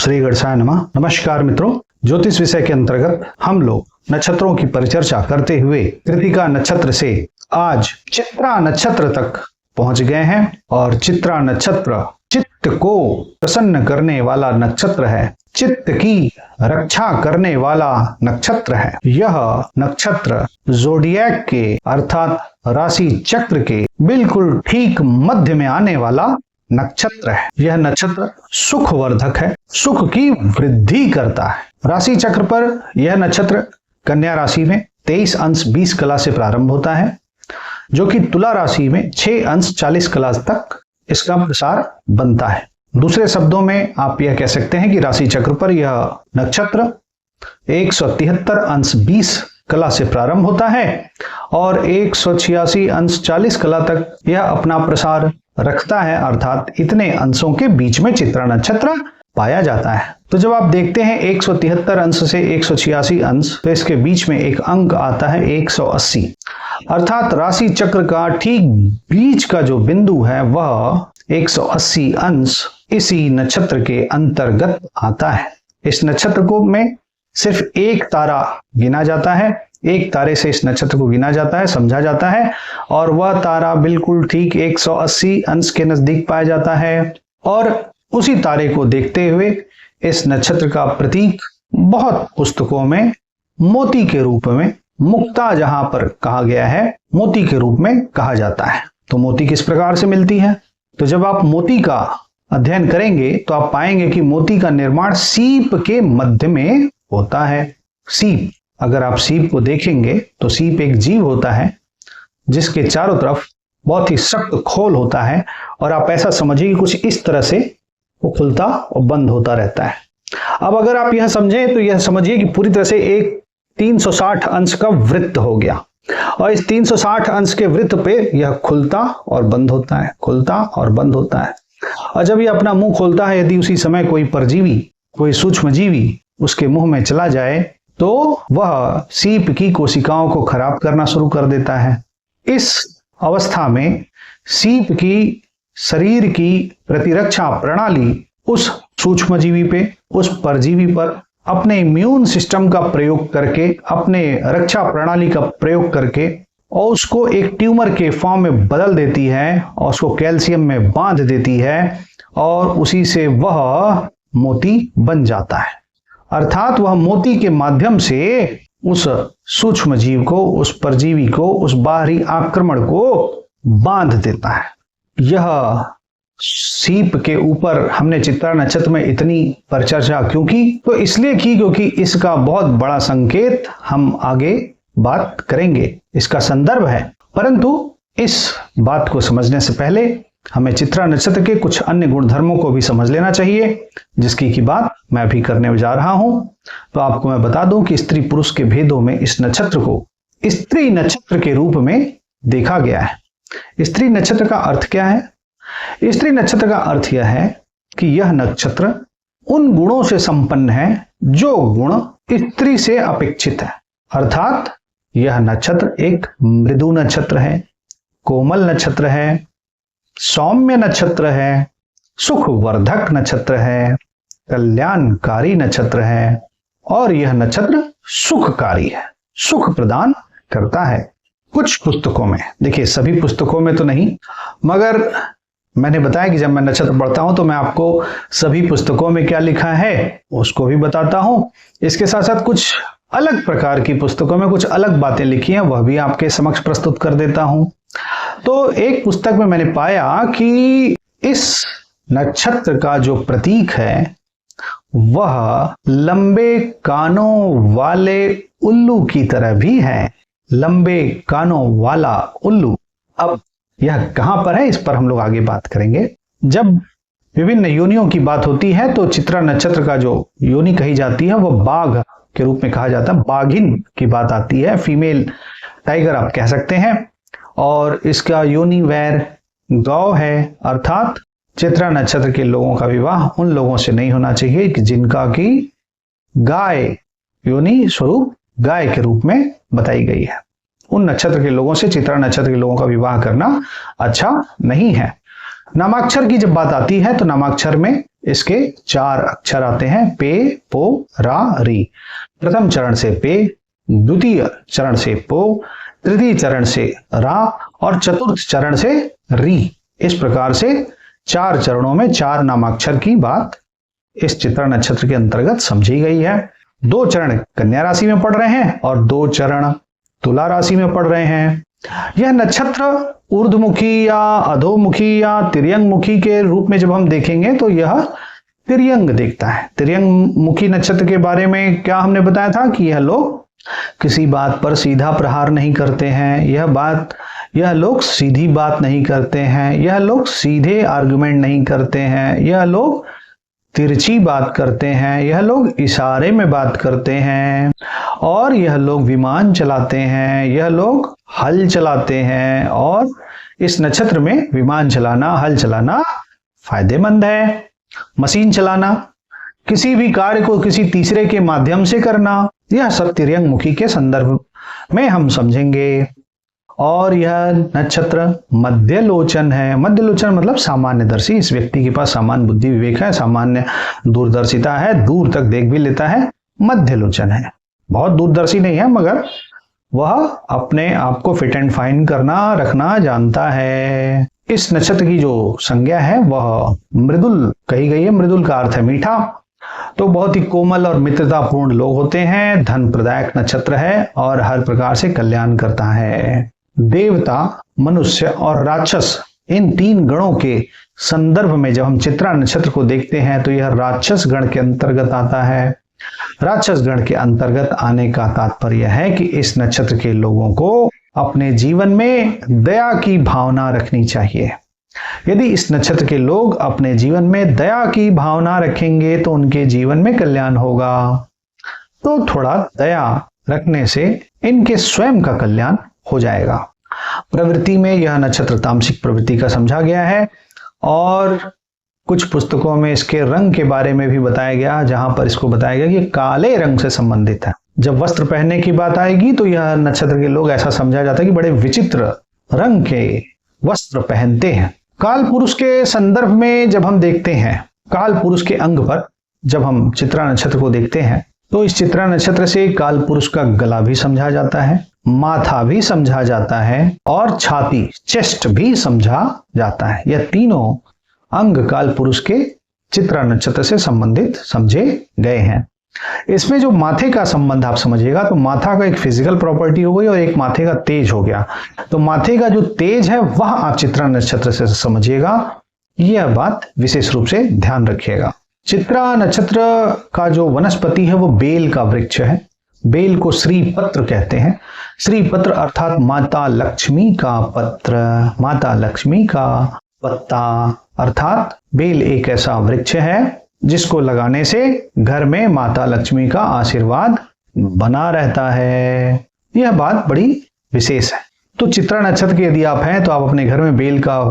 श्री गणेशाय नमः। नमस्कार मित्रों, ज्योतिष विषय के अंतर्गत हम लोग नक्षत्रों की परिचर्चा करते हुए कृतिका नक्षत्र से आज चित्रा नक्षत्र तक पहुंच गए हैं। और चित्रा नक्षत्र चित्त को प्रसन्न करने वाला नक्षत्र है, चित्त की रक्षा करने वाला नक्षत्र है। यह नक्षत्र ज़ोडिएक के अर्थात राशि चक्र के बिल्कुल ठीक मध्य में आने वाला नक्षत्र है। यह नक्षत्र सुखवर्धक है, सुख की वृद्धि करता है। राशि चक्र पर यह नक्षत्र कन्या राशि में 23 अंश 20 कला से प्रारंभ होता है, जो कि तुला राशि में 6 अंश 40 कला तक इसका प्रसार बनता है। दूसरे शब्दों में आप यह कह सकते हैं कि राशि चक्र पर यह नक्षत्र 173 अंश 20 कला से प्रारंभ होता है और 186 अंश 40 कला तक यह अपना प्रसार रखता है, अर्थात इतने अंशों के बीच में चित्रा नक्षत्र पाया जाता है। तो जब आप देखते हैं 173 अंश से 186 अंश, तो इसके बीच में एक अंक आता है 180, अर्थात राशि चक्र का ठीक बीच का जो बिंदु है वह 180 अंश इसी नक्षत्र के अंतर्गत आता है। इस नक्षत्र को में सिर्फ एक तारा गिना जाता है, एक तारे से इस नक्षत्र को गिना जाता है, समझा जाता है, और वह तारा बिल्कुल ठीक 180 अंश के नजदीक पाया जाता है। और उसी तारे को देखते हुए इस नक्षत्र का प्रतीक बहुत पुस्तकों में मोती के रूप में, मुक्ता जहां पर कहा गया है, मोती के रूप में कहा जाता है। तो मोती किस प्रकार से मिलती है? तो जब आप मोती का अध्ययन करेंगे तो आप पाएंगे कि मोती का निर्माण सीप के मध्य में होता है। सीप, अगर आप सीप को देखेंगे तो सीप एक जीव होता है जिसके चारों तरफ बहुत ही सख्त खोल होता है, और आप ऐसा समझिए कि कुछ इस तरह से वो खुलता और बंद होता रहता है। अब अगर आप यह समझें तो यह समझिए कि पूरी तरह से एक 360 अंश का वृत्त हो गया, और इस 360 अंश के वृत्त पे यह खुलता और बंद होता है, खुलता और बंद होता है। और जब यह अपना मुंह खोलता है, यदि उसी समय कोई परजीवी, कोई सूक्ष्म जीवी उसके मुंह में चला जाए तो वह सीप की कोशिकाओं को खराब करना शुरू कर देता है। इस अवस्था में सीप की शरीर की प्रतिरक्षा प्रणाली उस सूक्ष्म जीवी पे, उस परजीवी पर अपने इम्यून सिस्टम का प्रयोग करके, अपने रक्षा प्रणाली का प्रयोग करके, और उसको एक ट्यूमर के फॉर्म में बदल देती है और उसको कैल्शियम में बांध देती है, और उसी से वह मोती बन जाता है। अर्थात वह मोती के माध्यम से उस सूक्ष्म जीव को, उस परजीवी को, उस बाहरी आक्रमण को बांध देता है। यह सीप के ऊपर हमने चित्रा नक्षत्र में इतनी परिचर्चा क्यों की? तो इसलिए की क्योंकि इसका बहुत बड़ा संकेत हम आगे बात करेंगे, इसका संदर्भ है। परंतु इस बात को समझने से पहले हमें चित्रा नक्षत्र के कुछ अन्य गुणधर्मों को भी समझ लेना चाहिए, जिसकी की बात मैं भी करने जा रहा हूं। तो आपको मैं बता दूं कि स्त्री पुरुष के भेदों में इस नक्षत्र को स्त्री नक्षत्र के रूप में देखा गया है। स्त्री नक्षत्र का अर्थ क्या है? स्त्री नक्षत्र का अर्थ यह है कि यह नक्षत्र उन गुणों से संपन्न है जो गुण स्त्री से अपेक्षित है। अर्थात यह नक्षत्र एक मृदु नक्षत्र है, कोमल नक्षत्र है, सौम्य नक्षत्र है, सुखवर्धक नक्षत्र है, कल्याणकारी नक्षत्र है, और यह नक्षत्र सुखकारी है, सुख प्रदान करता है। कुछ पुस्तकों में, देखिए सभी पुस्तकों में तो नहीं, मगर मैंने बताया कि जब मैं नक्षत्र पढ़ता हूं तो मैं आपको सभी पुस्तकों में क्या लिखा है उसको भी बताता हूं। इसके साथ साथ कुछ अलग प्रकार की पुस्तकों में कुछ अलग बातें लिखी हैं, वह भी आपके समक्ष प्रस्तुत कर देता हूं। तो एक पुस्तक में मैंने पाया कि इस नक्षत्र का जो प्रतीक है वह लंबे कानों वाले उल्लू की तरह भी है। लंबे कानों वाला उल्लू। अब यह कहां पर है, इस पर हम लोग आगे बात करेंगे। जब विभिन्न योनियों की बात होती है तो चित्रा नक्षत्र का जो योनि कही जाती है वह बाघ के रूप में कहा जाता है, बाघिन की बात आती है, फीमेल टाइगर आप कह सकते हैं। और इसका योनि वैर गौ है, अर्थात चित्रा नक्षत्र के लोगों का विवाह उन लोगों से नहीं होना चाहिए कि जिनका की गाय योनि स्वरूप गाय के रूप में बताई गई है। उन नक्षत्र के लोगों से, चित्रा नक्षत्र के लोगों का विवाह करना अच्छा नहीं है। नामाक्षर की जब बात आती है तो नामाक्षर में इसके 4 अक्षर आते हैं, पे, पो, रा, री। प्रथम चरण से पे, द्वितीय चरण से पो, तृतीय चरण से रा और चतुर्थ चरण से री। इस प्रकार से 4 चरणों में 4 नामाक्षर की बात इस चित्रा नक्षत्र के अंतर्गत समझी गई है। 2 चरण कन्या राशि में पड़ रहे हैं और 2 चरण तुला राशि में पड़ रहे हैं। यह नक्षत्र ऊर्ध्वमुखी या अधोमुखी या तिर्यंग मुखी के रूप में जब हम देखेंगे तो यह तिर्यंग दिखता है। तिर्यंग मुखी नक्षत्र के बारे में क्या हमने बताया था कि यह लोग किसी बात पर सीधा प्रहार नहीं करते हैं, यह लोग सीधी बात नहीं करते हैं, यह लोग सीधे आर्गुमेंट नहीं करते हैं, यह लोग तिरछी बात करते हैं, यह लोग इशारे में बात करते हैं, और यह लोग विमान चलाते हैं, यह लोग हल चलाते हैं। और इस नक्षत्र में विमान चलाना, हल चलाना फायदेमंद है। मशीन चलाना, किसी भी कार्य को किसी तीसरे के माध्यम से करना, यह सब तिर्यंग मुखी के संदर्भ में हम समझेंगे। और यह नक्षत्र मध्यलोचन है। मध्यलोचन मतलब सामान्यदर्शी, इस व्यक्ति के पास सामान्य बुद्धि विवेक है, सामान्य दूरदर्शिता है, दूर तक देख भी लेता है। मध्यलोचन है, बहुत दूरदर्शी नहीं है, मगर वह अपने आप को फिट एंड फाइन करना रखना जानता है। इस नक्षत्र की जो संज्ञा है वह मृदुल कही गई है। मृदुल का अर्थ है मीठा। तो बहुत ही कोमल और मित्रतापूर्ण लोग होते हैं। धन प्रदायक नक्षत्र है और हर प्रकार से कल्याण करता है। देवता, मनुष्य और राक्षस, इन 3 गणों के संदर्भ में जब हम चित्रा नक्षत्र को देखते हैं तो यह राक्षस गण के अंतर्गत आता है। राक्षस गण के अंतर्गत आने का तात्पर्य है कि इस नक्षत्र के लोगों को अपने जीवन में दया की भावना रखनी चाहिए। यदि इस नक्षत्र के लोग अपने जीवन में दया की भावना रखेंगे तो उनके जीवन में कल्याण होगा। तो थोड़ा दया रखने से इनके स्वयं का कल्याण हो जाएगा। प्रवृत्ति में यह नक्षत्र तामसिक प्रवृत्ति का समझा गया है और कुछ पुस्तकों में इसके रंग के बारे में भी बताया गया, जहां पर इसको बताया गया कि काले रंग से संबंधित है। जब वस्त्र पहनने की बात आएगी तो यह नक्षत्र के लोग ऐसा समझा जाता है कि बड़े विचित्र रंग के वस्त्र पहनते हैं। काल पुरुष के संदर्भ में जब हम देखते हैं, काल पुरुष के अंग पर जब हम चित्रा नक्षत्र को देखते हैं तो इस चित्रा नक्षत्र से काल पुरुष का गला भी समझा जाता है, माथा भी समझा जाता है और छाती, चेस्ट भी समझा जाता है। यह तीनों अंग काल पुरुष के चित्रा नक्षत्र से संबंधित समझे गए हैं। इसमें जो माथे का संबंध आप समझिएगा तो माथा का एक फिजिकल प्रॉपर्टी हो गई और एक माथे का तेज हो गया। तो माथे का जो तेज है वह आप चित्रा नक्षत्र से समझिएगा, यह बात विशेष रूप से ध्यान रखिएगा। चित्रा नक्षत्र का जो वनस्पति है वो बेल का वृक्ष है। बेल को श्री पत्र कहते हैं। श्री पत्र अर्थात माता लक्ष्मी का पत्र, माता लक्ष्मी का पत्ता, अर्थात बेल एक ऐसा वृक्ष है जिसको लगाने से घर में माता लक्ष्मी का आशीर्वाद बना रहता है। यह बात बड़ी विशेष है। तो चित्रा नक्षत्र के यदि आप हैं तो आप अपने घर में बेल का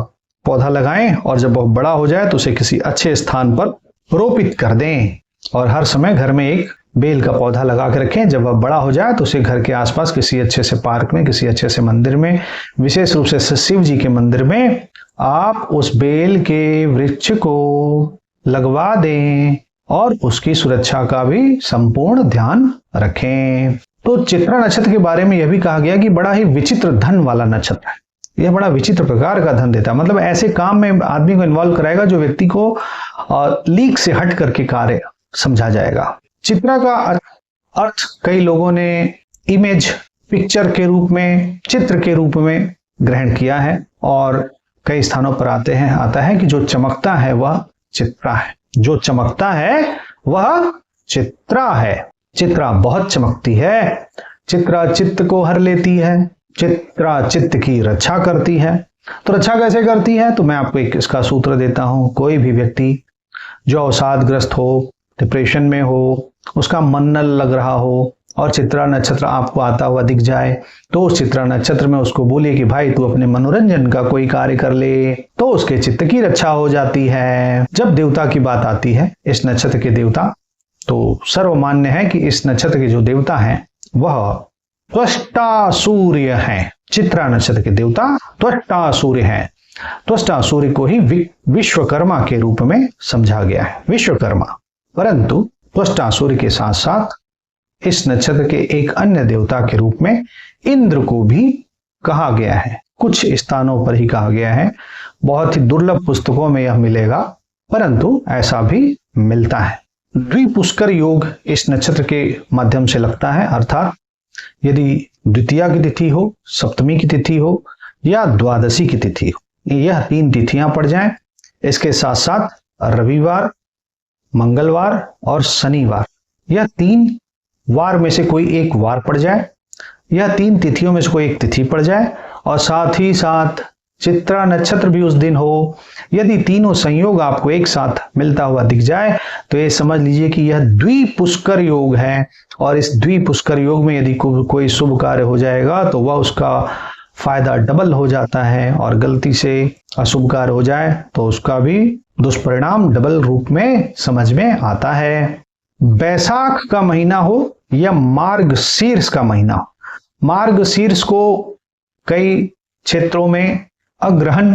पौधा लगाएं और जब वह बड़ा हो जाए तो उसे किसी अच्छे स्थान पर रोपित कर दें और हर समय घर में एक बेल का पौधा लगा के रखें। जब वह बड़ा हो जाए तो उसे घर के आसपास किसी अच्छे से पार्क में, किसी अच्छे से मंदिर में, विशेष रूप से शिव जी के मंदिर में आप उस बेल के वृक्ष को लगवा दें और उसकी सुरक्षा का भी संपूर्ण ध्यान रखें। तो चित्रा नक्षत्र के बारे में यह भी कहा गया कि बड़ा ही विचित्र धन वाला नक्षत्र है। यह बड़ा विचित्र प्रकार का धन देता है, मतलब ऐसे काम में आदमी को इन्वॉल्व कराएगा जो व्यक्ति को लीक से हट करके कार्य समझा जाएगा। चित्रा का अर्थ कई लोगों ने इमेज, पिक्चर के रूप में, चित्र के रूप में ग्रहण किया है और कई स्थानों पर आता है कि जो चमकता है वह चित्रा है, जो चमकता है वह चित्रा है। चित्रा बहुत चमकती है। चित्रा चित्त को हर लेती है। चित्रा चित्त की रक्षा करती है। तो रक्षा कैसे करती है? तो मैं आपको एक इसका सूत्र देता हूं। कोई भी व्यक्ति जो अवसादग्रस्त हो, डिप्रेशन में हो, उसका मन न लग रहा हो और चित्रा नक्षत्र आपको आता हुआ दिख जाए तो उस चित्रा नक्षत्र में उसको बोलिए कि भाई तू अपने मनोरंजन का कोई कार्य कर ले, तो उसके चित्त की रक्षा हो जाती है। जब देवता की बात आती है, इस नक्षत्र के देवता, तो सर्वमान्य है कि इस नक्षत्र के जो देवता हैं वह त्वष्टा सूर्य हैं। चित्रा नक्षत्र के देवता त्वष्टा सूर्य हैं। त्वष्टा सूर्य को ही विश्वकर्मा के रूप में समझा गया है, विश्वकर्मा। परंतु त्वष्टा सूर्य के साथ साथ इस नक्षत्र के एक अन्य देवता के रूप में इंद्र को भी कहा गया है। कुछ स्थानों पर ही कहा गया है, बहुत ही दुर्लभ पुस्तकों में यह मिलेगा, परंतु ऐसा भी मिलता है। द्विपुष्कर योग इस नक्षत्र के माध्यम से लगता है, अर्थात यदि द्वितीया की तिथि हो, सप्तमी की तिथि हो या द्वादशी की तिथि हो, यह 3 तिथियां पड़ जाएं। इसके साथ साथ रविवार, मंगलवार और शनिवार, यह 3 वार में से कोई एक वार पड़ जाए, यह 3 तिथियों में से कोई एक तिथि पड़ जाए, और साथ ही साथ चित्रा नक्षत्र भी उस दिन हो। यदि तीनों संयोग आपको एक साथ मिलता हुआ दिख जाए तो ये समझ लीजिए कि यह द्विपुष्कर योग है, और इस द्विपुष्कर योग में यदि कोई शुभ कार्य हो जाएगा तो वह उसका फायदा डबल हो जाता है, और गलती से अशुभ कार्य हो जाए तो उसका भी दुष्परिणाम डबल रूप में समझ में आता है। बैसाख का महीना हो या मार्गशीर्ष का महीना हो, मार्गशीर्ष को कई क्षेत्रों में अग्रहण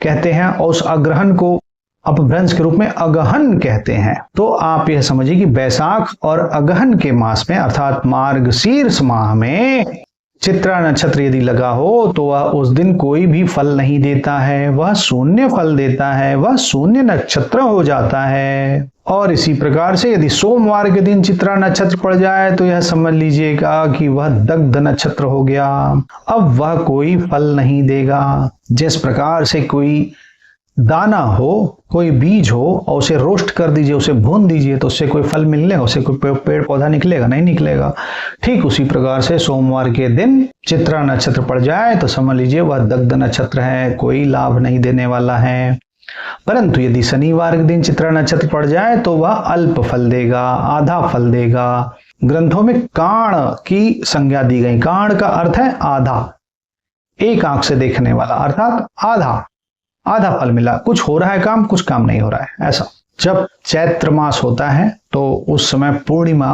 कहते हैं और उस अग्रहण को अपभ्रंश के रूप में अगहन कहते हैं। तो आप यह समझिए कि बैसाख और अगहन के मास में अर्थात मार्गशीर्ष माह में चित्रा नक्षत्र यदि लगा हो तो वह उस दिन कोई भी फल नहीं देता है, वह शून्य फल देता है, वह शून्य नक्षत्र हो जाता है। और इसी प्रकार से यदि सोमवार के दिन चित्रा नक्षत्र पड़ जाए तो यह समझ लीजिएगा कि वह दग्ध नक्षत्र हो गया, अब वह कोई फल नहीं देगा। जिस प्रकार से कोई दाना हो, कोई बीज हो और उसे रोस्ट कर दीजिए, उसे भून दीजिए तो उससे कोई फल मिलेगा, उससे कोई पेड़ पौधा निकलेगा? नहीं निकलेगा। ठीक उसी प्रकार से सोमवार के दिन चित्रा नक्षत्र पड़ जाए तो समझ लीजिए वह दग्ध नक्षत्र है, कोई लाभ नहीं देने वाला है। परंतु यदि शनिवार के दिन चित्रा नक्षत्र पड़ जाए तो वह अल्प फल देगा, आधा फल देगा। ग्रंथों में काण की संज्ञा दी गई। काण का अर्थ है आधा, एक आंख से देखने वाला, अर्थात आधा फल मिला, कुछ हो रहा है काम, कुछ काम नहीं हो रहा है, ऐसा। जब चैत्र मास होता है तो उस समय पूर्णिमा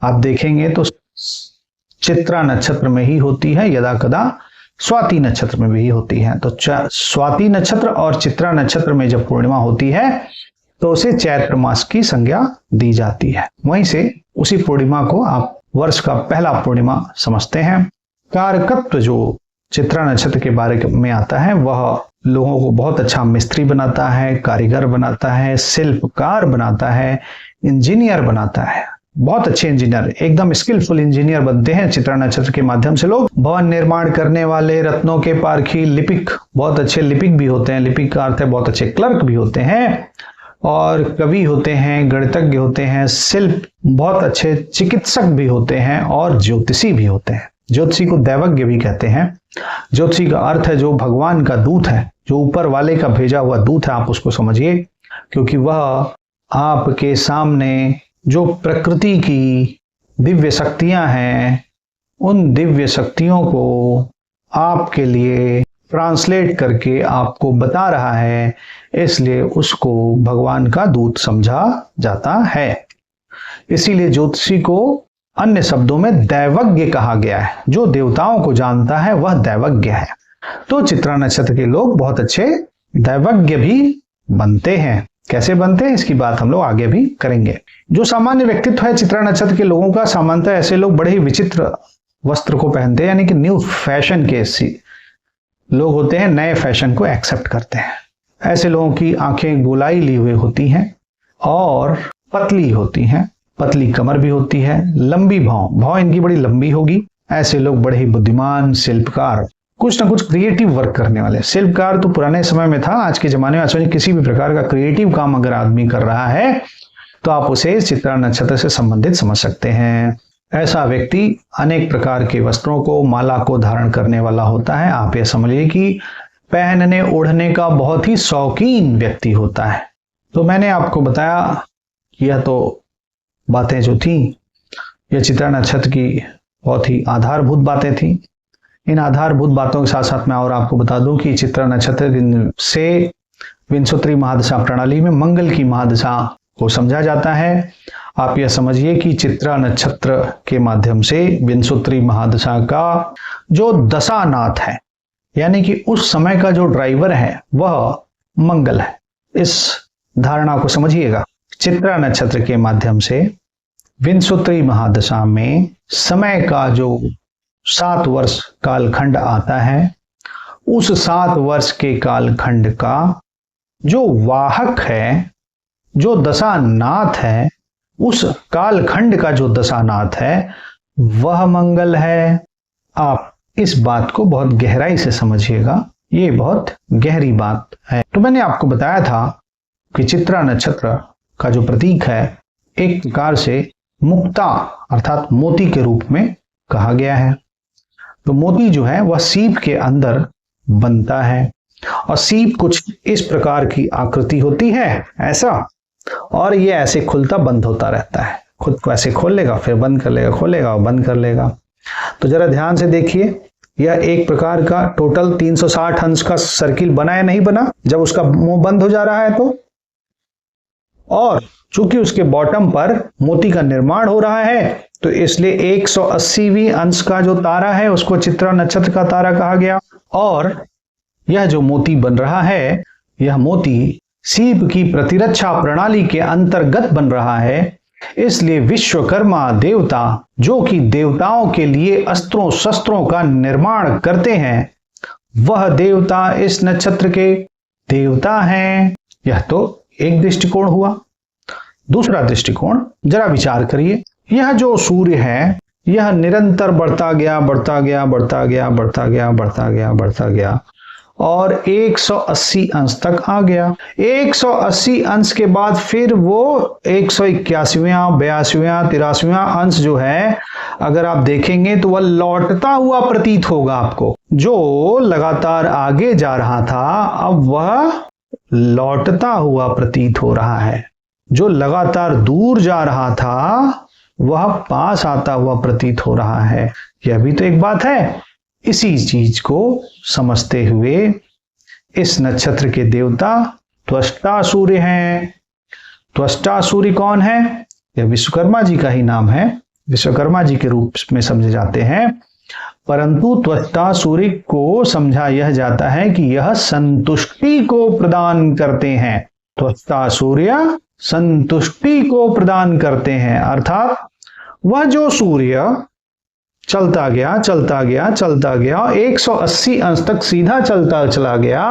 आप देखेंगे तो चित्रा नक्षत्र में ही होती है, यदा कदा स्वाति नक्षत्र में भी होती है। तो स्वाति नक्षत्र और चित्रा नक्षत्र में जब पूर्णिमा होती है तो उसे चैत्र मास की संज्ञा दी जाती है। वहीं से उसी पूर्णिमा को आप वर्ष का पहला पूर्णिमा समझते हैं। कारकत्व जो चित्रा नक्षत्र के बारे में आता है वह लोगों को बहुत अच्छा मिस्त्री बनाता है, कारीगर बनाता है, शिल्पकार बनाता है, इंजीनियर बनाता है। बहुत अच्छे इंजीनियर, एकदम स्किलफुल इंजीनियर बनते हैं चित्रा नक्षत्र के माध्यम से लोग। भवन निर्माण करने वाले, रत्नों के पारखी, लिपिक, बहुत अच्छे लिपिक भी होते हैं, लिपिक का अर्थ है बहुत अच्छे क्लर्क भी होते हैं, और कवि होते हैं, गणितज्ञ होते हैं, शिल्प बहुत अच्छे चिकित्सक भी होते हैं, और ज्योतिषी भी होते हैं। ज्योतिषी को दैवज्ञ भी कहते हैं। ज्योतिषी का अर्थ है जो भगवान का दूत है, जो ऊपर वाले का भेजा हुआ दूत है, आप उसको समझिए, क्योंकि वह आपके सामने जो प्रकृति की दिव्य शक्तियां हैं उन दिव्य शक्तियों को आपके लिए ट्रांसलेट करके आपको बता रहा है, इसलिए उसको भगवान का दूत समझा जाता है। इसीलिए ज्योतिषी को अन्य शब्दों में दैवज्ञ कहा गया है। जो देवताओं को जानता है वह दैवज्ञ है। तो चित्रा नक्षत्र के लोग बहुत अच्छे दैवज्ञ भी बनते हैं। कैसे बनते हैं इसकी बात हम लोग आगे भी करेंगे। जो सामान्य व्यक्तित्व है चित्रा नक्षत्र के लोगों का, सामान्यतः ऐसे लोग बड़े ही विचित्र वस्त्र को पहनते हैं, यानी कि न्यू फैशन के लोग होते हैं, नए फैशन को एक्सेप्ट करते हैं। ऐसे लोगों की आंखें गोलाई ली हुई होती हैं और पतली होती हैं, पतली कमर भी होती है, लंबी भौं इनकी बड़ी लंबी होगी। ऐसे लोग बड़े ही बुद्धिमान, शिल्पकार, कुछ ना कुछ क्रिएटिव वर्क करने वाले। शिल्पकार तो पुराने समय में था, आज के जमाने में आज किसी भी प्रकार का क्रिएटिव काम अगर आदमी कर रहा है तो आप उसे चित्रा नक्षत्र से संबंधित समझ सकते हैं। ऐसा व्यक्ति अनेक प्रकार के वस्त्रों को, माला को धारण करने वाला होता है। आप यह समझिए कि पहनने ओढ़ने का बहुत ही शौकीन व्यक्ति होता है। तो मैंने आपको बताया, यह तो बातें जो थी यह चित्रा नक्षत्र की बहुत ही आधारभूत बातें थी। इन आधारभूत बातों के साथ साथ मैं और आपको बता दूं कि चित्रा नक्षत्र दिन से विंशोत्तरी महादशा प्रणाली में मंगल की महादशा को समझा जाता है। आप यह समझिए कि चित्रा नक्षत्र के माध्यम से विंशोत्तरी महादशा का जो दशानाथ है, यानी कि उस समय का जो ड्राइवर है वह मंगल है। इस धारणा को समझिएगा। चित्रा नक्षत्र के माध्यम से विंशोत्तरी महादशा में समय का जो 7 वर्ष कालखंड आता है, उस 7 वर्ष के कालखंड का जो वाहक है, जो दशानाथ है, उस कालखंड का जो दशानाथ है वह मंगल है। आप इस बात को बहुत गहराई से समझिएगा, ये बहुत गहरी बात है। तो मैंने आपको बताया था कि चित्रा नक्षत्र का जो प्रतीक है एक प्रकार से मुक्ता अर्थात मोती के रूप में कहा गया है। तो मोती जो है वह सीप के अंदर बनता है और सीप कुछ इस प्रकार की आकृति होती है, ऐसा, और ये ऐसे खुलता बंद होता रहता है। खुद को ऐसे खोल लेगा, फिर बंद कर लेगा, खोलेगा और बंद कर लेगा। तो जरा ध्यान से देखिए, यह एक प्रकार का टोटल 360 अंश का सर्किल बना या नहीं बना जब उसका मुंह बंद हो जा रहा है तो। और चूंकि उसके बॉटम पर मोती का निर्माण हो रहा है तो इसलिए 180वीं अंश का जो तारा है उसको चित्रा नक्षत्र का तारा कहा गया। और यह जो मोती बन रहा है, यह मोती सीप की प्रतिरक्षा प्रणाली के अंतर्गत बन रहा है। इसलिए विश्वकर्मा देवता, जो कि देवताओं के लिए अस्त्रों शस्त्रों का निर्माण करते हैं, वह देवता इस नक्षत्र के देवता हैं। यह तो एक दृष्टिकोण हुआ। दूसरा दृष्टिकोण जरा विचार करिए। यह जो सूर्य है यह निरंतर बढ़ता गया और 180 अंश तक आ गया। 180 अंश के बाद फिर वो 181वां, 82वां, 83वां अंश जो है, अगर आप देखेंगे तो वह लौटता हुआ प्रतीत होगा आपको। जो लगातार आगे जा रहा था अब वह लौटता हुआ प्रतीत हो रहा है। जो लगातार दूर जा रहा था वह पास आता हुआ प्रतीत हो रहा है। यह भी तो एक बात है। इसी चीज को समझते हुए इस नक्षत्र के देवता त्वष्टा सूर्य हैं। त्वष्टा सूर्य कौन है? यह विश्वकर्मा जी का ही नाम है, विश्वकर्मा जी के रूप में समझे जाते हैं। परंतु त्वष्टा सूर्य को समझा यह जाता है कि यह संतुष्टि को प्रदान करते हैं। त्वष्टा सूर्य संतुष्टि को प्रदान करते हैं, अर्थात वह जो सूर्य चलता गया 180 अंश तक सीधा चलता चला गया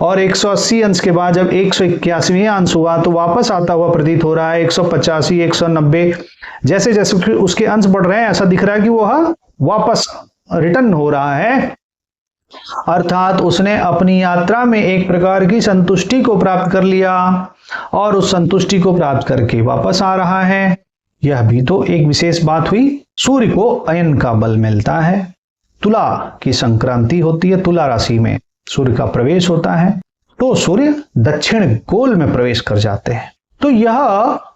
और 180 अंश के बाद जब 181वें अंश हुआ तो वापस आता हुआ प्रतीत हो रहा है। 185, 190, जैसे जैसे उसके अंश बढ़ रहे हैं ऐसा दिख रहा है कि वह वापस रिटर्न हो रहा है। अर्थात उसने अपनी यात्रा में एक प्रकार की संतुष्टि को प्राप्त कर लिया और उस संतुष्टि को प्राप्त करके वापस आ रहा है। यह भी तो एक विशेष बात हुई। सूर्य को अयन का बल मिलता है। तुला की संक्रांति होती है, तुला राशि में सूर्य का प्रवेश होता है तो सूर्य दक्षिण गोल में प्रवेश कर जाते हैं। तो यह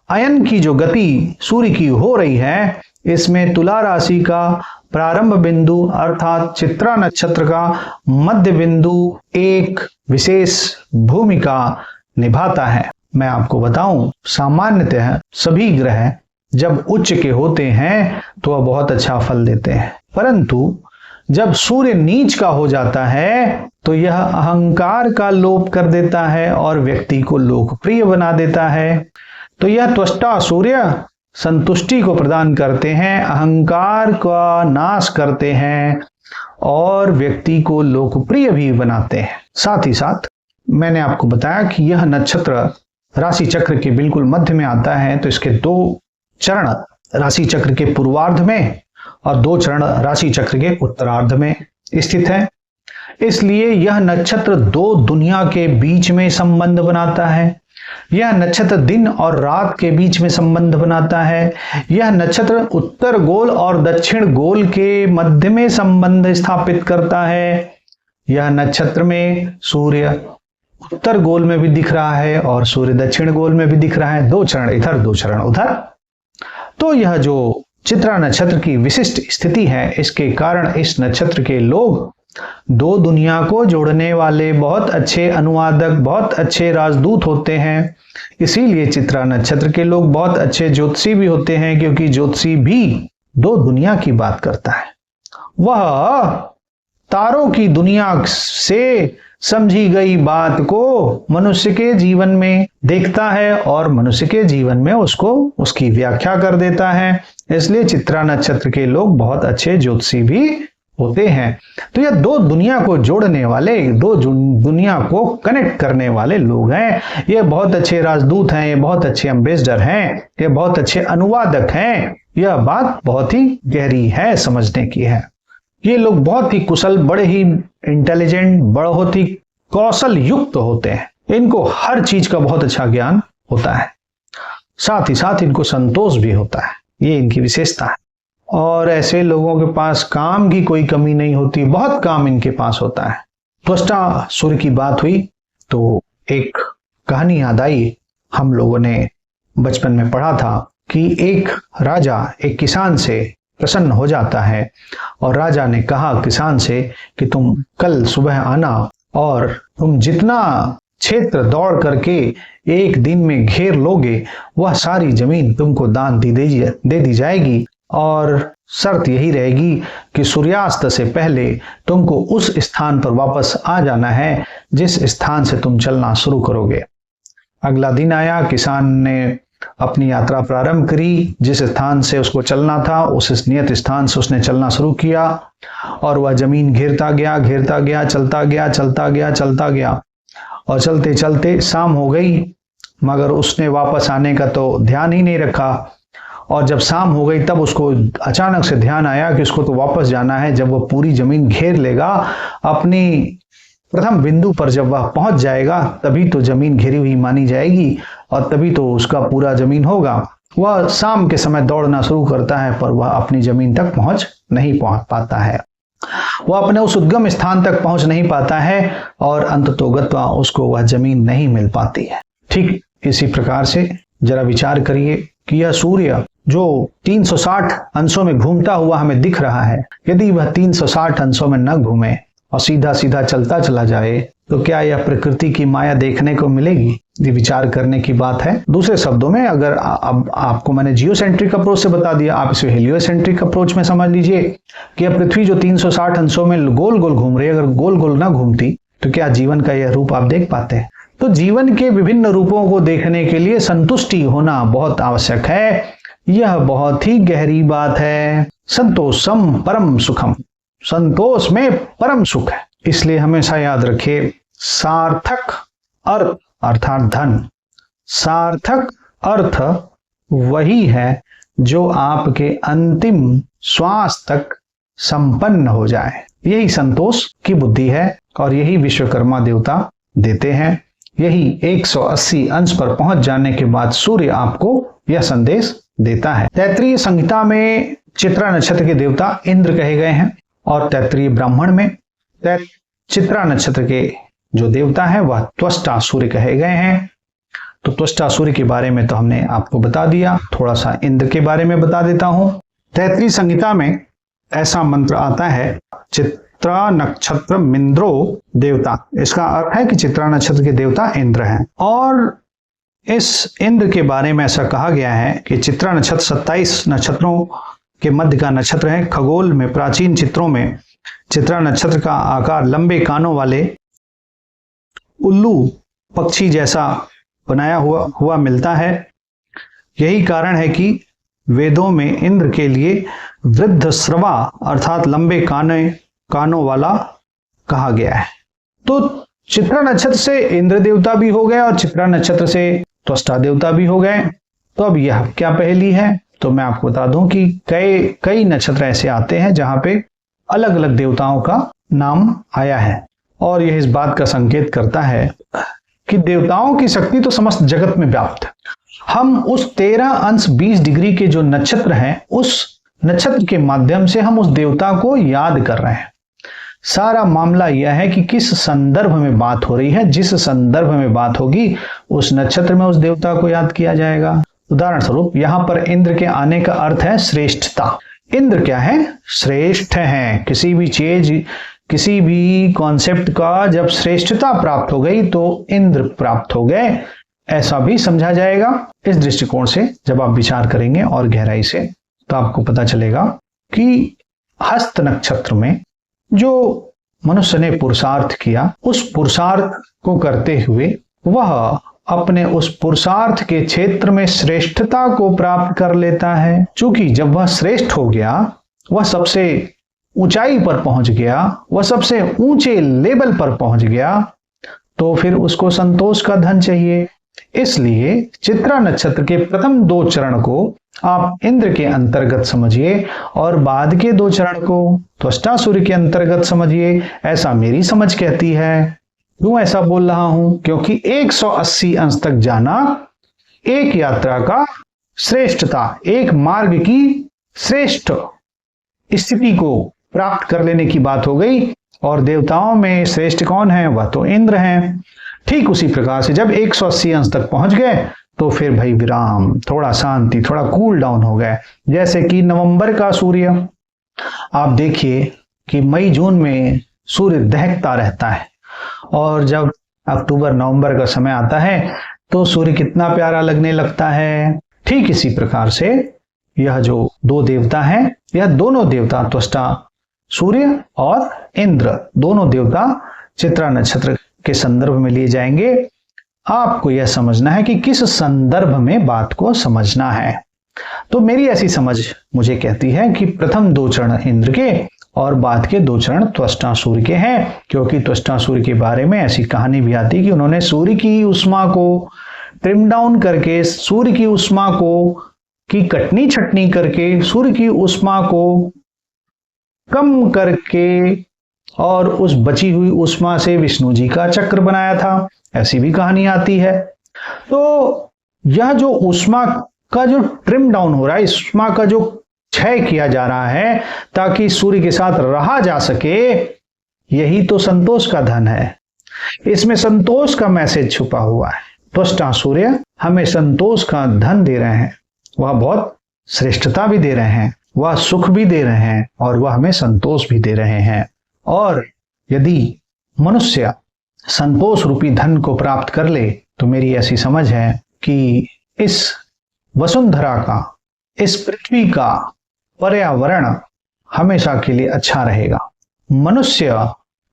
अयन की जो गति सूर्य की हो रही है, इसमें तुला राशि का प्रारंभ बिंदु अर्थात चित्रा नक्षत्र का मध्य बिंदु एक विशेष भूमिका निभाता है। मैं आपको बताऊं, सामान्यतः सभी ग्रह जब उच्च के होते हैं तो वह बहुत अच्छा फल देते हैं, परंतु जब सूर्य नीच का हो जाता है तो यह अहंकार का लोप कर देता है और व्यक्ति को लोकप्रिय बना देता है। तो यह त्वष्टा सूर्य संतुष्टि को प्रदान करते हैं, अहंकार का नाश करते हैं और व्यक्ति को लोकप्रिय भी बनाते हैं। साथ ही साथ मैंने आपको बताया कि यह नक्षत्र राशि चक्र के बिल्कुल मध्य में आता है, तो इसके 2 चरण राशि चक्र के पूर्वार्ध में और 2 चरण राशि चक्र के उत्तरार्ध में स्थित है। इसलिए यह नक्षत्र 2 दुनिया के बीच में संबंध बनाता है। यह नक्षत्र दिन और रात के बीच में संबंध बनाता है। यह नक्षत्र उत्तर गोल और दक्षिण गोल के मध्य में संबंध स्थापित करता है। यह नक्षत्र में सूर्य उत्तर गोल में भी दिख रहा है और सूर्य दक्षिण गोल में भी दिख रहा है। 2 चरण इधर 2 चरण उधर। तो यह जो चित्रा नक्षत्र की विशिष्ट स्थिति है, इसके कारण इस नक्षत्र के लोग 2 दुनिया को जोड़ने वाले बहुत अच्छे अनुवादक, बहुत अच्छे राजदूत होते हैं। इसीलिए चित्रा नक्षत्र के लोग बहुत अच्छे ज्योतिषी भी होते हैं, क्योंकि ज्योतिषी भी 2 दुनिया की बात करता है। वह तारों की दुनिया से समझी गई बात को मनुष्य के जीवन में देखता है और मनुष्य के जीवन में उसको उसकी व्याख्या कर देता है। इसलिए चित्रा नक्षत्र के लोग बहुत अच्छे ज्योतिषी भी होते हैं। तो यह दो दुनिया को जोड़ने वाले, दो दुनिया को कनेक्ट करने वाले लोग हैं। ये बहुत अच्छे राजदूत हैं, ये बहुत अच्छे एम्बेसडर हैं, ये बहुत अच्छे अनुवादक हैं। यह बात बहुत ही गहरी है, समझने की है। ये लोग बहुत ही कुशल, बड़े ही इंटेलिजेंट, बहुत ही कौशल युक्त होते हैं। इनको हर चीज का बहुत अच्छा ज्ञान होता है, साथ ही साथ इनको संतोष भी होता है। ये इनकी विशेषता है। और ऐसे लोगों के पास काम की कोई कमी नहीं होती, बहुत काम इनके पास होता है। त्वष्टा सूर्य की बात हुई तो एक कहानी याद आई। हम लोगों ने बचपन में पढ़ा था कि एक राजा एक किसान से प्रसन्न हो जाता है और राजा ने कहा किसान से कि तुम कल सुबह आना और तुम जितना क्षेत्र दौड़ करके एक दिन में घेर लोगे वह सारी जमीन तुमको दान दे दी जाएगी, और शर्त यही रहेगी कि सूर्यास्त से पहले तुमको उस स्थान पर वापस आ जाना है जिस स्थान से तुम चलना शुरू करोगे। अगला दिन आया, किसान ने अपनी यात्रा प्रारंभ करी। जिस स्थान से उसको चलना था उस नियत स्थान से उसने चलना शुरू किया और वह जमीन घेरता गया, चलता गया और चलते चलते शाम हो गई, मगर उसने वापस आने का तो ध्यान ही नहीं रखा। और जब शाम हो गई तब उसको अचानक से ध्यान आया कि उसको तो वापस जाना है। जब वह पूरी जमीन घेर लेगा, अपनी प्रथम बिंदु पर जब वह पहुंच जाएगा तभी तो जमीन घेरी हुई मानी जाएगी और तभी तो उसका पूरा जमीन होगा। वह शाम के समय दौड़ना शुरू करता है पर वह अपनी जमीन तक नहीं पहुंच पाता है। वह अपने उस उद्गम स्थान तक पहुंच नहीं पाता है और अंततोगत्वा उसको वह जमीन नहीं मिल पाती है। ठीक इसी प्रकार से जरा विचार करिए कि यह सूर्य जो 360 अंशों में घूमता हुआ हमें दिख रहा है, यदि वह 360 अंशों में न घूमे और सीधा सीधा चलता चला जाए तो क्या यह प्रकृति की माया देखने को मिलेगी? ये विचार करने की बात है। दूसरे शब्दों में, अगर अब आपको मैंने जियोसेंट्रिक अप्रोच से बता दिया, आप इसे हेलियोसेंट्रिक अप्रोच में समझ लीजिए कि अब पृथ्वी जो 360 अंशों में गोल गोल घूम रही है, अगर गोल गोल ना घूमती तो क्या जीवन का यह रूप आप देख पाते हैं? तो जीवन के विभिन्न रूपों को देखने के लिए संतुष्टि होना बहुत आवश्यक है। यह बहुत ही गहरी बात है। संतोषम परम सुखम, संतोष में परम सुख है। इसलिए हमेशा याद रखिए, सार्थक अर्थ अर्थात धन, सार्थक अर्थ वही है जो आपके अंतिम श्वास तक संपन्न हो जाए। यही संतोष की बुद्धि है और यही विश्वकर्मा देवता देते हैं। यही 180 अंश पर पहुंच जाने के बाद सूर्य आपको यह संदेश देता है। तैत्तिरीय संहिता में चित्रा नक्षत्र के देवता इंद्र कहे गए हैं और तैत्तिरीय ब्राह्मण में चित्रा नक्षत्र के जो देवता है वह त्वष्टा सूर्य कहे गए हैं। तो त्वष्टा सूर्य के बारे में तो हमने आपको बता दिया, थोड़ा सा इंद्र के बारे में बता देता हूं। तैत्तिरीय संहिता में ऐसा मंत्र आता है, चित्रा नक्षत्र मिंद्रो देवता। इसका अर्थ है कि चित्रा नक्षत्र के देवता इंद्र हैं। और इस इंद्र के बारे में ऐसा कहा गया है कि चित्रा नक्षत्र 27 नक्षत्रों के मध्य का नक्षत्र है। खगोल में प्राचीन चित्रों में चित्रा नक्षत्र का आकार लंबे कानों वाले उल्लू पक्षी जैसा बनाया हुआ मिलता है। यही कारण है कि वेदों में इंद्र के लिए वृद्ध श्रवा अर्थात लंबे कानों वाला कहा गया है। तो चित्रा नक्षत्र से इंद्र देवता भी हो गए और चित्रा नक्षत्र से त्वष्टा देवता भी हो गए। तो अब यह क्या पहेली है? तो मैं आपको बता दूं कि कई नक्षत्र ऐसे आते हैं जहां पे अलग अलग देवताओं का नाम आया है और यह इस बात का संकेत करता है कि देवताओं की शक्ति तो समस्त जगत में व्याप्त है। हम उस 13 अंश 20 डिग्री के जो नक्षत्र हैं, उस नक्षत्र के माध्यम से हम उस देवता को याद कर रहे हैं। सारा मामला यह है कि किस संदर्भ में बात हो रही है। जिस संदर्भ में बात होगी उस नक्षत्र में उस देवता को याद किया जाएगा। उदाहरण स्वरूप यहां पर इंद्र के आने का अर्थ है श्रेष्ठता। इंद्र क्या है? श्रेष्ठ है। किसी भी चीज, किसी भी कॉन्सेप्ट का जब श्रेष्ठता प्राप्त हो गई तो इंद्र प्राप्त हो गए, ऐसा भी समझा जाएगा। इस दृष्टिकोण से जब आप विचार करेंगे और गहराई से तो आपको पता चलेगा कि हस्त नक्षत्र में जो मनुष्य ने पुरुषार्थ किया, उस पुरुषार्थ को करते हुए वह अपने उस पुरुषार्थ के क्षेत्र में श्रेष्ठता को प्राप्त कर लेता है। क्योंकि जब वह श्रेष्ठ हो गया, वह सबसे ऊंचाई पर पहुंच गया, वह सबसे ऊंचे लेवल पर पहुंच गया, तो फिर उसको संतोष का धन चाहिए। इसलिए चित्रा नक्षत्र के प्रथम 2 चरण को आप इंद्र के अंतर्गत समझिए और बाद के 2 चरण को त्वष्टा सूर्य के अंतर्गत समझिए, ऐसा मेरी समझ कहती है। क्यों ऐसा बोल रहा हूं? क्योंकि 180 अंश तक जाना एक यात्रा का श्रेष्ठता, एक मार्ग की श्रेष्ठ स्थिति को प्राप्त कर लेने की बात हो गई। और देवताओं में श्रेष्ठ कौन है? वह तो इंद्र हैं। ठीक उसी प्रकार से जब 180 अंश तक पहुंच गए तो फिर भाई विराम, थोड़ा शांति, थोड़ा कूल डाउन हो गए। जैसे कि नवंबर का सूर्य, आप देखिए कि मई जून में सूर्य दहकता रहता है, और जब अक्टूबर नवंबर का समय आता है तो सूर्य कितना प्यारा लगने लगता है। ठीक इसी प्रकार से यह जो 2 देवता हैं, यह दोनों देवता त्वष्टा सूर्य और इंद्र, दोनों देवता चित्रा नक्षत्र के संदर्भ में लिए जाएंगे। आपको यह समझना है कि किस संदर्भ में बात को समझना है। तो मेरी ऐसी समझ मुझे कहती है कि प्रथम 2 चरण इंद्र के और बाद के 2 चरण त्वष्टा सूर्य के हैं। क्योंकि त्वष्टा सूर्य के बारे में ऐसी कहानी भी आती कि उन्होंने सूर्य की उष्मा को ट्रिम डाउन करके, सूर्य की उष्मा को की कटनी छटनी करके, सूर्य की उष्मा को कम करके और उस बची हुई उष्मा से विष्णु जी का चक्र बनाया था, ऐसी भी कहानी आती है। तो यह जो उष्मा का जो ट्रिम डाउन हो रहा है, उष्मा का जो क्षय किया जा रहा है ताकि सूर्य के साथ रहा जा सके, यही तो संतोष का धन है। इसमें संतोष का मैसेज छुपा हुआ है। त्वष्टा सूर्य हमें संतोष का धन दे रहे हैं, वह बहुत श्रेष्ठता भी दे रहे हैं, वह सुख भी दे रहे हैं और वह हमें संतोष भी दे रहे हैं। और यदि मनुष्य संतोष रूपी धन को प्राप्त कर ले तो मेरी ऐसी समझ है कि इस वसुंधरा का, इस पृथ्वी का पर्यावरण हमेशा के लिए अच्छा रहेगा। मनुष्य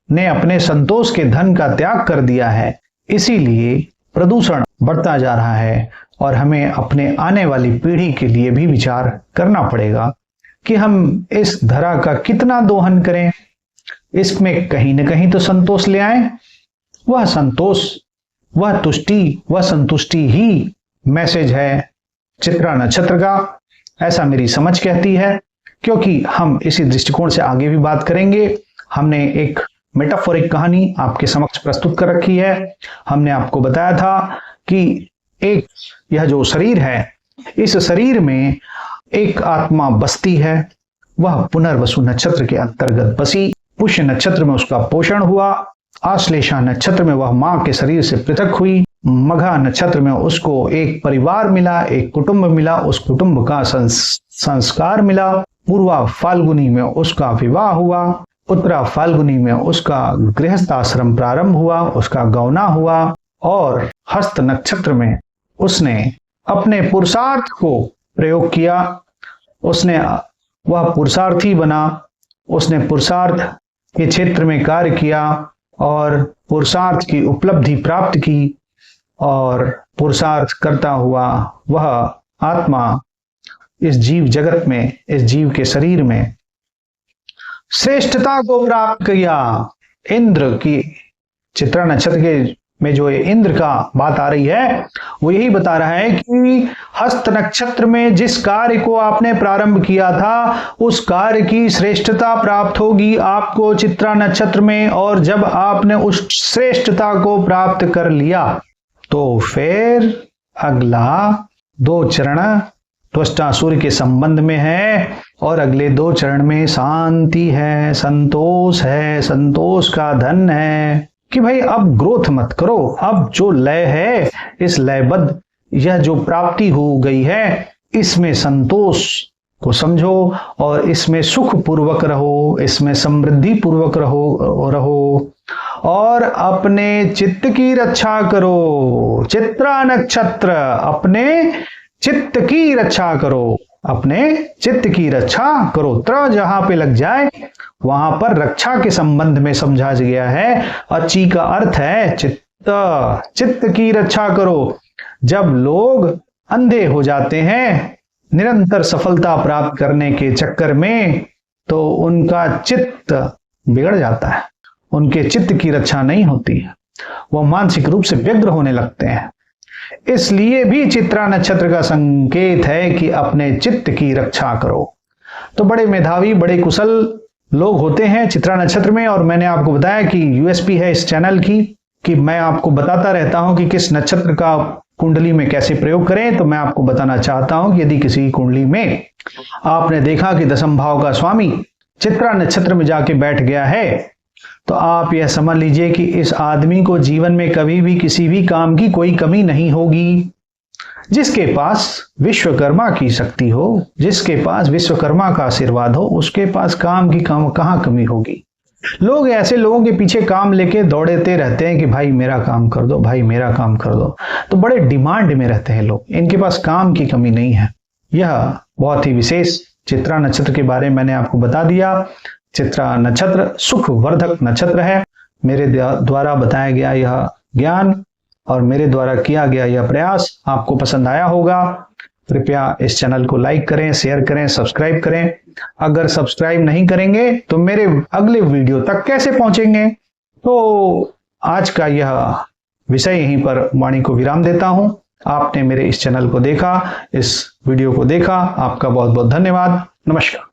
ने अपने संतोष के धन का त्याग कर दिया है, इसीलिए प्रदूषण बढ़ता जा रहा है। और हमें अपने आने वाली पीढ़ी के लिए भी विचार करना पड़ेगा कि हम इस धरा का कितना दोहन करें, इसमें कहीं न कहीं तो संतोष ले आए। वह संतोष, वह तुष्टि, वह संतुष्टि ही मैसेज है चित्रा नक्षत्र का, ऐसा मेरी समझ कहती है। क्योंकि हम इसी दृष्टिकोण से आगे भी बात करेंगे। हमने एक मेटाफोरिक कहानी आपके समक्ष प्रस्तुत कर रखी है। हमने आपको बताया था कि एक यह जो शरीर है, इस शरीर में एक आत्मा बसती है, वह पुनर्वसु नक्षत्र के अंतर्गत बसी। पुष्य नक्षत्र में उसका पोषण हुआ, आश्लेषा नक्षत्र में वह मां के शरीर से पृथक हुई, मघा नक्षत्र में उसको एक परिवार मिला, एक कुटुंब मिला, उस कुटुंब का संस्कार मिला। पूर्वा फाल्गुनी में उसका विवाह हुआ, उत्तरा फाल्गुनी में उसका गृहस्थाश्रम प्रारंभ हुआ, उसका गौना हुआ। और हस्त नक्षत्र में उसने अपने पुरुषार्थ को प्रयोग किया, उसने वह पुरुषार्थी बना, उसने पुरुषार्थ के क्षेत्र में कार्य किया और पुरुषार्थ की उपलब्धि प्राप्त की। और पुरुषार्थ करता हुआ वह आत्मा इस जीव जगत में, इस जीव के शरीर में श्रेष्ठता को प्राप्त किया। इंद्र की चित्रा नक्षत्र के में जो इंद्र का बात आ रही है, वो यही बता रहा है कि हस्त नक्षत्र में जिस कार्य को आपने प्रारंभ किया था, उस कार्य की श्रेष्ठता प्राप्त होगी आपको चित्रा नक्षत्र में। और जब आपने उस श्रेष्ठता को प्राप्त कर लिया तो फिर अगला 2 चरण त्वष्टा सूर्य के संबंध में है, और अगले 2 चरण में शांति है, संतोष है, संतोष का धन है कि भाई अब ग्रोथ मत करो, अब जो लय है, इस लयबद्ध यह जो प्राप्ति हो गई है, इसमें संतोष को समझो और इसमें सुख पूर्वक रहो, इसमें समृद्धि पूर्वक रहो और अपने चित्त की रक्षा करो। चित्रा नक्षत्र अपने चित्त की रक्षा करो। अपने चित्त की रक्षा करो। त्र जहां पे लग जाए वहां पर रक्षा के संबंध में समझा गया है। और ची का अर्थ है चित्त, चित्त की रक्षा करो। जब लोग अंधे हो जाते हैं निरंतर सफलता प्राप्त करने के चक्कर में, तो उनका चित्त बिगड़ जाता है, उनके चित्त की रक्षा नहीं होती है, वह मानसिक रूप से व्यग्र होने लगते हैं। इसलिए भी चित्रा नक्षत्र का संकेत है कि अपने चित्त की रक्षा करो। तो बड़े मेधावी, बड़े कुशल लोग होते हैं चित्रा नक्षत्र में। और मैंने आपको बताया कि यूएसपी है इस चैनल की कि मैं आपको बताता रहता हूं कि किस नक्षत्र का कुंडली में कैसे प्रयोग करें। तो मैं आपको बताना चाहता हूं कि यदि किसी कुंडली में आपने देखा कि दशम भाव का स्वामी चित्रा नक्षत्र में जाके बैठ गया है, तो आप यह समझ लीजिए कि इस आदमी को जीवन में कभी भी किसी भी काम की कोई कमी नहीं होगी। जिसके पास विश्वकर्मा की शक्ति हो, जिसके पास विश्वकर्मा का आशीर्वाद हो, उसके पास काम की कहां कमी होगी। लोग ऐसे लोगों के पीछे काम लेके दौड़ते रहते हैं कि भाई मेरा काम कर दो, भाई मेरा काम कर दो। तो बड़े डिमांड में रहते हैं लोग, इनके पास काम की कमी नहीं है। यह बहुत ही विशेष चित्रा नक्षत्र के बारे में मैंने आपको बता दिया। चित्रा नक्षत्र सुख वर्धक नक्षत्र है। मेरे द्वारा बताया गया यह ज्ञान और मेरे द्वारा किया गया यह प्रयास आपको पसंद आया होगा। कृपया इस चैनल को लाइक करें, शेयर करें, सब्सक्राइब करें। अगर सब्सक्राइब नहीं करेंगे तो मेरे अगले वीडियो तक कैसे पहुंचेंगे। तो आज का यह विषय यहीं पर वाणी को विराम देता हूं। आपने मेरे इस चैनल को देखा, इस वीडियो को देखा, आपका बहुत बहुत धन्यवाद। नमस्कार।